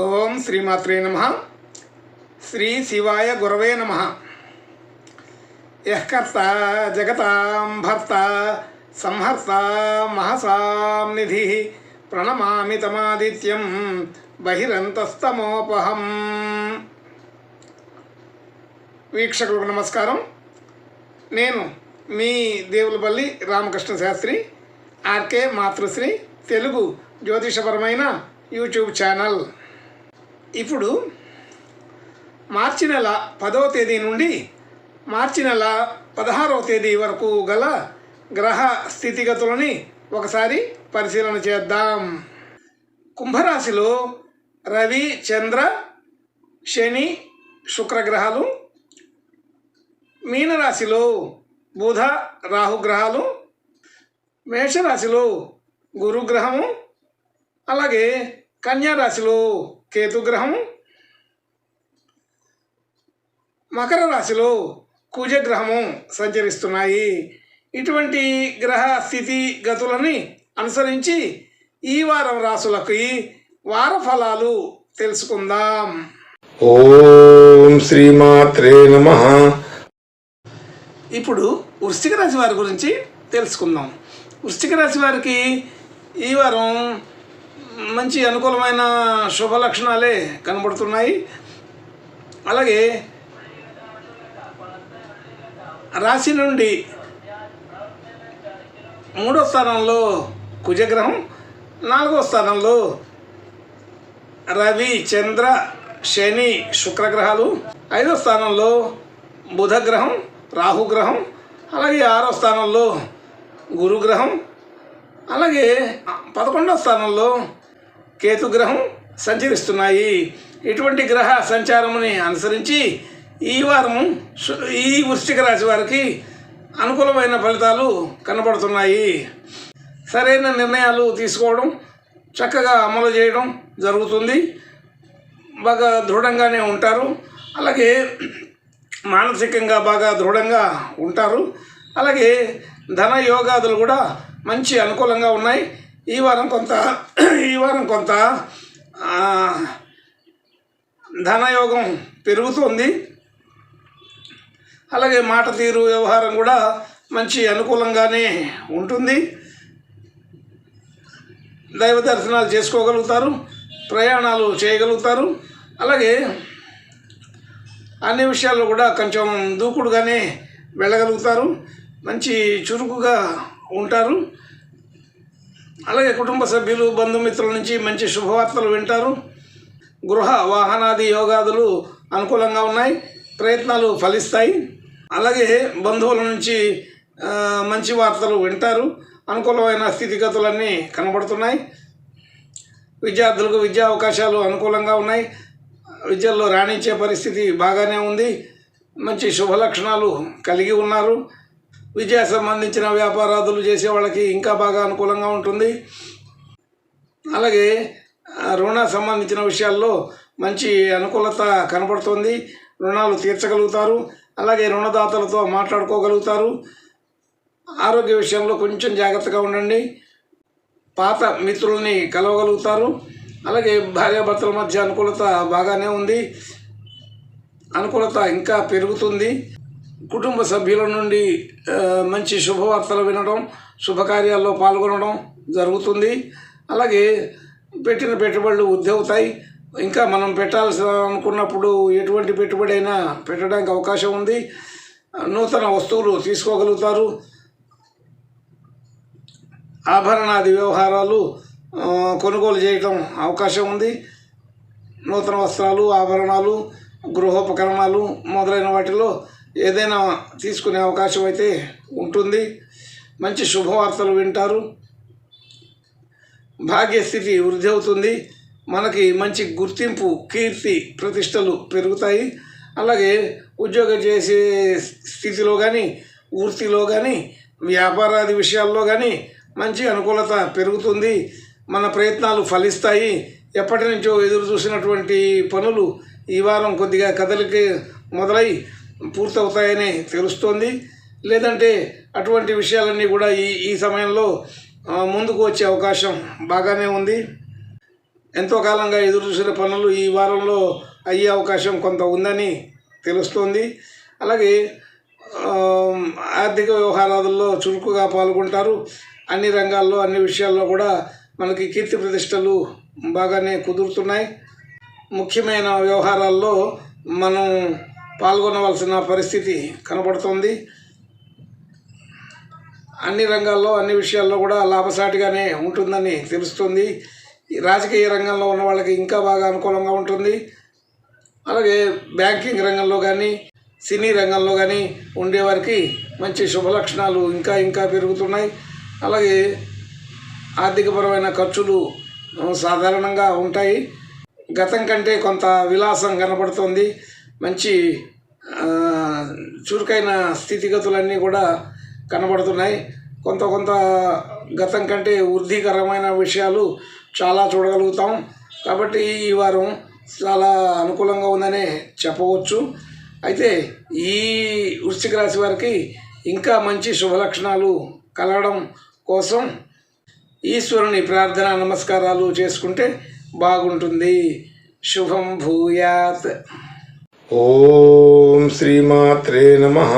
ఓం శ్రీమాత్రే నమః. శ్రీ శివాయ గురవే నమః. యః కర్తా జగతాం భర్తా సంహర్తా మహసాం నిధిః ప్రణమామి తమాదిత్యం బహిరంతస్తమోపహం. వీక్షకులకు నమస్కారం. నేను మీ దేవులపల్లి రామకృష్ణ శాస్త్రి, ఆర్కే మాతృశ్రీ తెలుగు జ్యోతిషపరమైన యూట్యూబ్ ఛానల్. ఇప్పుడు మార్చి నెల 10వ తేదీ నుండి మార్చి నెల 16వ తేదీ వరకు గల గ్రహ స్థితిగతులని ఒకసారి పరిశీలన చేద్దాం. కుంభరాశిలో రవి, చంద్ర, శని, శుక్రగ్రహాలు. మీనరాశిలో బుధ, రాహుగ్రహాలు. మేషరాశిలో గురుగ్రహము. అలాగే కన్యారాశిలో కేతుగ్రహము. మకర రాశిలో కుజగ్రహము సంచరిస్తున్నాయి. ఇటువంటి గ్రహ స్థితి గతులని అనుసరించి ఈ వారం రాశులకి వార ఫలాలు తెలుసుకుందాం. ఓం శ్రీమాత్రే నమః. ఇప్పుడు వృశ్చిక రాశి వారి గురించి తెలుసుకుందాం. వృశ్చిక రాశి వారికి ఈ వారం మంచి అనుకూలమైన శుభ లక్షణాలే కనబడుతున్నాయి. అలాగే రాశి నుండి 3వ స్థానంలో కుజగ్రహం, 4వ స్థానంలో రవి, చంద్ర, శని, శుక్రగ్రహాలు, 5వ స్థానంలో బుధగ్రహం, రాహుగ్రహం, అలాగే 6వ స్థానంలో గురుగ్రహం, అలాగే 11వ స్థానంలో కేతుగ్రహం సంచరిస్తున్నాయి. ఇటువంటి గ్రహ సంచారముని అనుసరించి ఈ వారం ఈ వృశ్చిక రాశి వారికి అనుకూలమైన ఫలితాలు కనబడుతున్నాయి. సరైన నిర్ణయాలు తీసుకోవడం, చక్కగా అమలు చేయడం జరుగుతుంది. బాగా దృఢంగానే ఉంటారు. అలాగే మానసికంగా బాగా దృఢంగా ఉంటారు. అలాగే ధన యోగాదులు కూడా మంచి అనుకూలంగా ఉన్నాయి. ఈ వారం కొంత ధనయోగం పెరుగుతుంది. అలాగే మాట తీరు, వ్యవహారం కూడా మంచి అనుకూలంగానే ఉంటుంది. దైవ దర్శనాలు చేసుకోగలుగుతారు, ప్రయాణాలు చేయగలుగుతారు. అలాగే అన్ని విషయాల్లో కూడా కొంచెం దూకుడుగానే వెళ్ళగలుగుతారు. మంచి చురుకుగా ఉంటారు. అలాగే కుటుంబ సభ్యులు, బంధుమిత్రుల నుంచి మంచి శుభవార్తలు వింటారు. గృహ వాహనాది యోగాదులు అనుకూలంగా ఉన్నాయి. ప్రయత్నాలు ఫలిస్తాయి. అలాగే బంధువుల నుంచి మంచి వార్తలు వింటారు. అనుకూలమైన స్థితిగతులన్నీ కనబడుతున్నాయి. విద్యార్థులకు విద్యా అవకాశాలు అనుకూలంగా ఉన్నాయి. విద్యల్లో రాణించే పరిస్థితి బాగానే ఉంది. మంచి శుభ లక్షణాలు కలిగి ఉన్నారు. విద్యా సంబంధించిన వ్యాపారాదులు చేసే వాళ్ళకి ఇంకా బాగా అనుకూలంగా ఉంటుంది. అలాగే రుణ సంబంధించిన విషయాల్లో మంచి అనుకూలత కనబడుతుంది. రుణాలు తీర్చగలుగుతారు. అలాగే రుణదాతలతో మాట్లాడుకోగలుగుతారు. ఆరోగ్య విషయంలో కొంచెం జాగ్రత్తగా ఉండండి. పాత మిత్రుల్ని కలవగలుగుతారు. అలాగే భార్యాభర్తల మధ్య అనుకూలత బాగానే ఉంది. అనుకూలత ఇంకా పెరుగుతుంది. కుటుంబ సభ్యుల నుండి మంచి శుభవార్తలు వినడం, శుభకార్యాల్లో పాల్గొనడం జరుగుతుంది. అలాగే పెట్టిన పెట్టుబడులు వృద్ధి అవుతాయి. ఇంకా మనం పెట్టాల్సి అనుకున్నప్పుడు ఎటువంటి పెట్టుబడి అయినా పెట్టడానికి అవకాశం ఉంది. నూతన వస్తువులు తీసుకోగలుగుతారు. ఆభరణాది వ్యవహారాలు కొనుగోలు చేయడం అవకాశం ఉంది. నూతన వస్త్రాలు, ఆభరణాలు, గృహోపకరణాలు మొదలైన వాటిలో ఏదైనా తీసుకునే అవకాశం అయితే ఉంటుంది. మంచి శుభవార్తలు వింటారు. భాగ్యస్థితి వృద్ధి అవుతుంది. మనకి మంచి గుర్తింపు, కీర్తి, ప్రతిష్టలు పెరుగుతాయి. అలాగే ఉద్యోగం చేసే స్థితిలో కానీ, వృత్తిలో కానీ, వ్యాపారాది విషయాల్లో కానీ మంచి అనుకూలత పెరుగుతుంది. మన ప్రయత్నాలు ఫలిస్తాయి. ఎప్పటి నుంచో ఎదురు చూసినటువంటి పనులు ఈ వారం కొద్దిగా కదలిక మొదలై పూర్తవుతాయని తెలుస్తోంది. లేదంటే అటువంటి విషయాలన్నీ కూడా ఈ సమయంలో ముందుకు వచ్చే అవకాశం బాగానే ఉంది. ఎంతో కాలంగా ఎదురు చూసిన పనులు ఈ వారంలో అయ్యే అవకాశం కొంత ఉందని తెలుస్తోంది. అలాగే ఆర్థిక వ్యవహారాలలో చురుకుగా పాల్గొంటారు. అన్ని రంగాల్లో అన్ని విషయాల్లో కూడా మనకి కీర్తి ప్రతిష్టలు బాగానే కుదురుతున్నాయి. ముఖ్యమైన వ్యవహారాల్లో మనం పాల్గొనవలసిన పరిస్థితి కనబడుతుంది. అన్ని రంగాల్లో అన్ని విషయాల్లో కూడా లాభసాటిగానే ఉంటుందని తెలుస్తుంది. రాజకీయ రంగంలో ఉన్న వాళ్ళకి ఇంకా బాగా అనుకూలంగా ఉంటుంది. అలాగే బ్యాంకింగ్ రంగంలో కానీ సినీ రంగంలో కానీ ఉండేవారికి మంచి శుభలక్షణాలు ఇంకా ఇంకా పెరుగుతున్నాయి. అలాగే ఆర్థికపరమైన ఖర్చులు సాధారణంగా ఉంటాయి. గతం కంటే కొంత విలాసం కనబడుతుంది. మంచి చురుకైన స్థితిగతులన్నీ కూడా కనబడుతున్నాయి. కొంత గతం కంటే వృద్ధికరమైన విషయాలు చాలా చూడగలుగుతాం. కాబట్టి ఈ వారం చాలా అనుకూలంగా ఉందనే చెప్పవచ్చు. అయితే ఈ వృశ్చిక రాశి వారికి ఇంకా మంచి శుభలక్షణాలు కలగడం కోసం ఈశ్వరుని ప్రార్థన నమస్కారాలు చేసుకుంటే బాగుంటుంది. శుభం భూయాత్. ఓం శ్రీమాత్రే నమః.